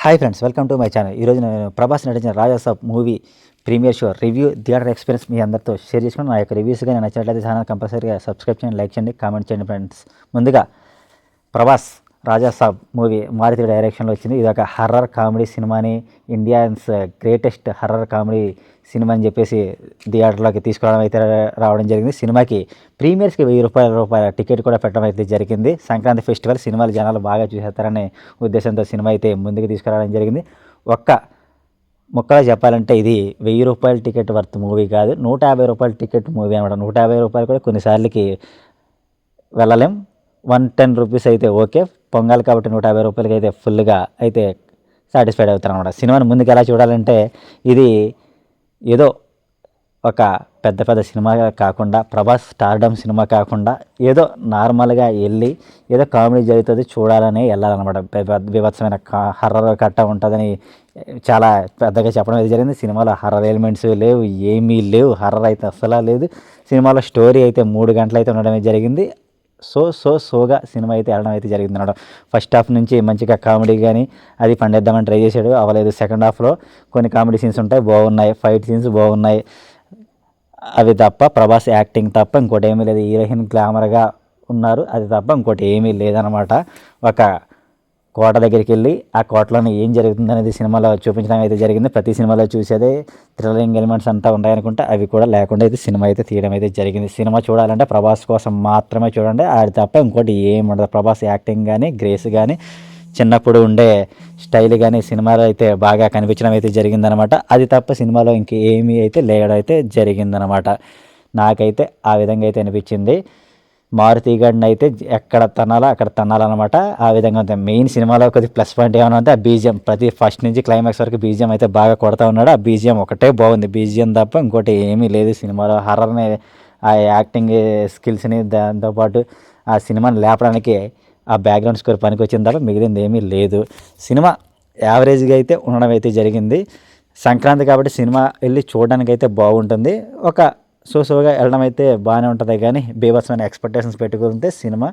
Hi friends, welcome to my channel. ఈరోజు నేను ప్రభాస్ నటించిన Rajasaab movie premiere show review theatre experience మీ అందరితో షేర్ చేసుకుని నా యొక్క రివ్యూస్ కానీ నచ్చినట్లయితే ఛానల్ కంపల్సరీగా సబ్స్క్రైబ్ చేయండి, లైక్ చేయండి, కామెంట్ చేయండి ఫ్రెండ్స్. ముందుగా ప్రభాస్ రాజాసాబ్ మూవీ మారుతి డైరెక్షన్లో వచ్చింది. ఇది ఒక హర్రర్ కామెడీ సినిమాని, Indians greatest horror comedy cinema అని చెప్పేసి థియేటర్లోకి రావడం జరిగింది. సినిమాకి ప్రీమియర్స్కి ₹1000 టికెట్ కూడా పెట్టడం అయితే జరిగింది. సంక్రాంతి ఫెస్టివల్ సినిమాలు జనాలు బాగా చూసేస్తారనే ఉద్దేశంతో సినిమా అయితే ముందుకు తీసుకురావడం జరిగింది. ఒక్క ముక్కలో చెప్పాలంటే ఇది ₹1000 టికెట్ వర్త్ మూవీ కాదు, ₹150 టికెట్ మూవీ అనమాట. ₹150 కూడా కొన్నిసార్లకి వెళ్ళలేం. ₹110 అయితే ఓకే, పొంగల్ కాబట్టి ₹150 అయితే ఫుల్గా అయితే సాటిస్ఫైడ్ అవుతారు అనమాట. సినిమాని ముందుకు ఎలా చూడాలంటే, ఇది ఏదో ఒక పెద్ద సినిమా కాకుండా, ప్రభాస్ స్టార్డమ్ సినిమా కాకుండా, ఏదో నార్మల్గా వెళ్ళి ఏదో కామెడీ జరుగుతుంది చూడాలని వెళ్ళాలన్నమాట. బీభత్సమైన హర్రర్ కట్ట ఉంటుందని చాలా పెద్దగా చెప్పడం అయితే జరిగింది. సినిమాలో హర్రర్ ఎలిమెంట్స్ లేవు, ఏమీ లేవు. హర్రర్ అయితే అసలు లేదు. సినిమాలో స్టోరీ అయితే 3 గంటలు అయితే ఉండడం జరిగింది. సోగా సినిమా అయితే వెళ్ళడం అయితే జరిగింది అనమాట. ఫస్ట్ హాఫ్ నుంచి మంచిగా కామెడీ కానీ అది పండేద్దామని ట్రై చేశాడు, అవ్వలేదు. సెకండ్ హాఫ్లో కొన్ని కామెడీ సీన్స్ ఉంటాయి, బాగున్నాయి. ఫైట్ సీన్స్ బాగున్నాయి. అవి తప్ప ప్రభాస్ యాక్టింగ్ తప్ప ఇంకోటి ఏమీ లేదు. హీరోయిన్ గ్లామర్గా ఉన్నారు, అది తప్ప ఇంకోటి ఏమీ లేదనమాట. ఒక కోట దగ్గరికి వెళ్ళి ఆ కోటలోనే ఏం జరుగుతుంది అనేది సినిమాలో చూపించడం అయితే జరిగింది. ప్రతి సినిమాలో చూసేదే థ్రిల్లింగ్ ఎలిమెంట్స్ అంతా ఉంటాయనుకుంటే అవి కూడా లేకుండా అయితే సినిమా అయితే తీయడం అయితే జరిగింది. సినిమా చూడాలంటే ప్రభాస్ కోసం మాత్రమే చూడండి, అది తప్ప ఇంకోటి ఏమి ఉండదు. ప్రభాస్ యాక్టింగ్ కానీ, గ్రేస్ కానీ, చిన్నప్పుడు ఉండే స్టైల్ కానీ సినిమాలో అయితే బాగా కనిపించడం అయితే జరిగిందనమాట. అది తప్ప సినిమాలో ఇంకేమీ అయితే లేయడం అయితే జరిగిందనమాట. నాకైతే ఆ విధంగా అయితే అనిపించింది. మారుతి గాడిని అయితే ఎక్కడ తనాలో అక్కడ తనాలన్నమాట. ఆ విధంగా ఉంది. మెయిన్ సినిమాలో కొద్దిగా ప్లస్ పాయింట్ ఏమైనా ఉంటే ఆ బీజిఎం, ప్రతి ఫస్ట్ నుంచి క్లైమాక్స్ వరకు బీజిఎం అయితే బాగా కొడతా ఉన్నాడు. ఆ బీజిఎం ఒకటే బాగుంది. బీజిఎం తప్ప ఇంకోటి ఏమీ లేదు సినిమాలో. హర్రర్ని, ఆ యాక్టింగ్ స్కిల్స్ని, దాంతోపాటు ఆ సినిమాని లేపడానికి ఆ బ్యాక్గ్రౌండ్ స్కోర్ పనికి వచ్చింది తప్ప మిగిలింది ఏమీ లేదు. సినిమా యావరేజ్గా అయితే ఉండడం అయితే జరిగింది. సంక్రాంతి కాబట్టి సినిమా వెళ్ళి చూడడానికి అయితే బాగుంటుంది. ఒక సోగా వెళ్ళడం అయితే బాగానే ఉంటుంది, కానీ బీభత్సమైన ఎక్స్పెక్టేషన్స్ పెట్టుకుంటే సినిమా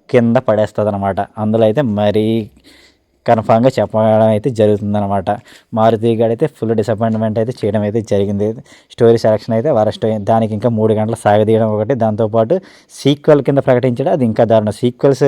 కింద పడేస్తుంది అనమాట. అందులో అయితే మరీ కన్ఫామ్గా చెప్పడం అయితే జరుగుతుందన్నమాట. మారుతి గారు అయితే ఫుల్ డిసప్పాయింట్మెంట్ అయితే చేయడం అయితే జరిగింది. స్టోరీ సెలక్షన్ అయితే వరస్ట్, దానికి ఇంకా 3 గంటలు సాగదీయడం ఒకటి, దాంతోపాటు సీక్వెల్ కింద ప్రకటించడం అది ఇంకా దారుణం. సీక్వెల్స్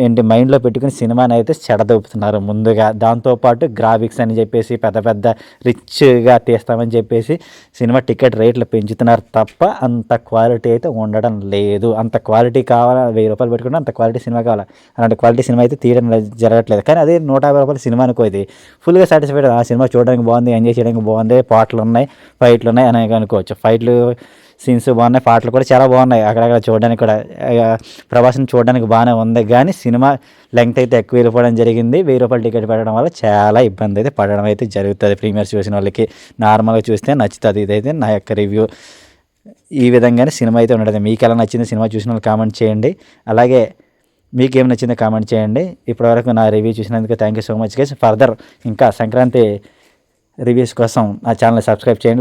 ఏంటి మైండ్లో పెట్టుకుని సినిమాని అయితే చెడదొప్పుతున్నారు ముందుగా. దాంతోపాటు గ్రాఫిక్స్ అని చెప్పేసి పెద్ద రిచ్గా తీస్తామని చెప్పేసి సినిమా టికెట్ రేట్లు పెంచుతున్నారు తప్ప అంత క్వాలిటీ అయితే ఉండడం లేదు. అంత క్వాలిటీ కావాలా, ₹1000 పెట్టుకుంటే అంత క్వాలిటీ సినిమా కావాలా, అలాంటి క్వాలిటీ సినిమా అయితే తీయడం జరగట్లేదు. కానీ అదే ₹150 సినిమా అనుకోది ఫుల్గా సాటిస్ఫైడ్. ఆ సినిమా చూడడానికి బాగుంది, ఎంజాయ్ చేయడానికి బాగుంది, పాటలు ఉన్నాయి, ఫైట్లు ఉన్నాయి అని అనుకోవచ్చు. ఫైట్లు సీన్స్ బాగున్నాయి, పాటలు కూడా చాలా బాగున్నాయి. అక్కడక్కడ చూడడానికి కూడా ప్రభాస్ని చూడడానికి బాగానే ఉంది. కానీ సినిమా లెంగ్త్ అయితే ఎక్కువ వెళ్ళిపోవడం జరిగింది. ₹1000 టికెట్ పెట్టడం వల్ల చాలా ఇబ్బంది అయితే పడడం అయితే జరుగుతుంది. ప్రీమియర్స్ చూసిన వాళ్ళకి నార్మల్గా చూస్తే నచ్చుతుంది. ఇదైతే నా యొక్క రివ్యూ. ఈ విధంగానే సినిమా అయితే ఉండదు. మీకు ఎలా నచ్చింది సినిమా చూసిన వాళ్ళు కామెంట్ చేయండి. అలాగే మీకేం నచ్చిందో కామెంట్ చేయండి. ఇప్పటివరకు నా రివ్యూ చూసినందుకు thank you so much guys. Further ఇంకా సంక్రాంతి రివ్యూస్ కోసం నా ఛానల్ సబ్స్క్రైబ్ చేయండి.